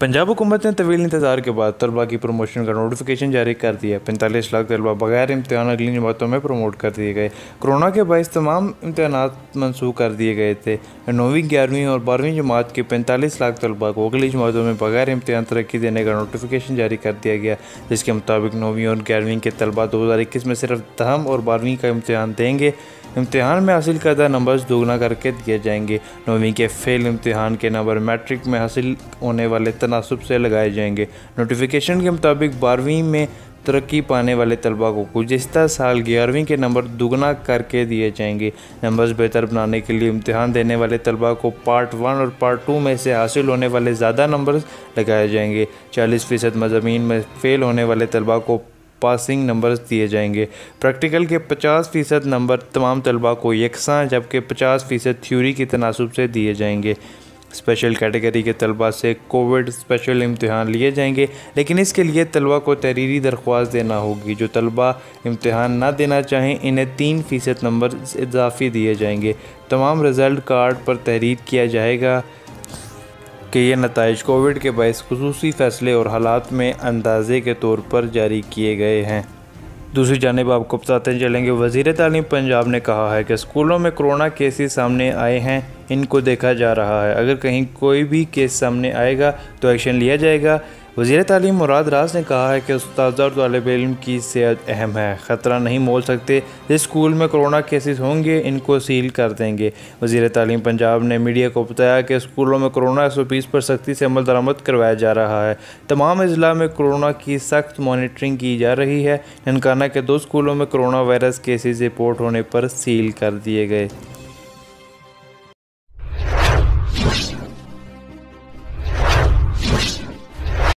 पंजाब हुकूमत ने तवील इंतज़ार के बाद तलबा की प्रमोशन का नोटिफिकेशन जारी कर दिया। 45 लाख तलबा बगैर इम्तहान अगली जमातों में प्रमोट कर दिए गए। कोरोना के बायस तमाम इम्तहान मनसूख कर दिए गए थे। 9वीं 11वीं और 12वीं जमात के 45 लाख तलबा को अगली जमातों में बगैर इम्तहान तरक्की देने का नोटिफिकेशन जारी कर दिया गया, जिसके मुताबिक 9वीं और 11वीं के तलबा 2021 में सिर्फ 10वीं और 12वीं का इम्तहान देंगे। इम्तहान में हासिल करदा नंबर्स दोगुना करके दिए जाएंगे। 9वीं के फेल इम्तहान के नंबर मैट्रिक में हासिल होने वाले तनासुब से लगाए जाएंगे। नोटिफिकेशन के मुताबिक 12वीं में तरक्की पाने वाले तलबा को गुज़िश्ता साल 11वीं के नंबर दोगुना करके दिए जाएंगे। नंबर्स बेहतर बनाने के लिए इम्तहान देने वाले तलबा को पार्ट 1 और पार्ट 2 में से हासिल होने वाले ज़्यादा नंबर्स लगाए जाएंगे। 40% मज़ामीन में फ़ेल होने वाले तलबा को पासिंग नंबर्स दिए जाएंगे। प्रैक्टिकल के 50% नंबर तमाम तलबा को यकसां, जबकि 50% थ्योरी की तनासुब से दिए जाएंगे। स्पेशल कैटेगरी के तलबा से कोविड स्पेशल इम्तहान लिए जाएंगे, लेकिन इसके लिए तलबा को तहरीरी दरख्वास्त देना होगी। जो तलबा इम्तहान ना देना चाहें, इन्हें 3% नंबर इजाफी दिए जाएंगे। तमाम रिज़ल्ट कार्ड पर तहरीर किया जाएगा कि ये नताइज कोविड के बायस खुसूसी फ़ैसले और हालात में अंदाज़े के तौर पर जारी किए गए हैं। दूसरी जानिब आपको बताते चलेंगे, वज़ीर तालीम पंजाब ने कहा है कि स्कूलों में कोरोना केसेस सामने आए हैं, इनको देखा जा रहा है। अगर कहीं कोई भी केस सामने आएगा तो एक्शन लिया जाएगा। वज़ीर तालीम मुराद रास ने कहा है कि उस्ताद और तालिब इल्म की सेहत अहम है, ख़तरा नहीं मोल सकते। जिस स्कूल में कोरोना केसेस होंगे इनको सील कर देंगे। वज़ीर तालीम पंजाब ने मीडिया को बताया कि स्कूलों में कोरोना 120 पर सख्ती से अमल दरामद करवाया जा रहा है। तमाम अजला में कोरोना की सख्त मॉनिटरिंग की जा रही है। ननकाना के 2 स्कूलों में कोरोना वायरस केसेस रिपोर्ट होने पर सील कर दिए गए।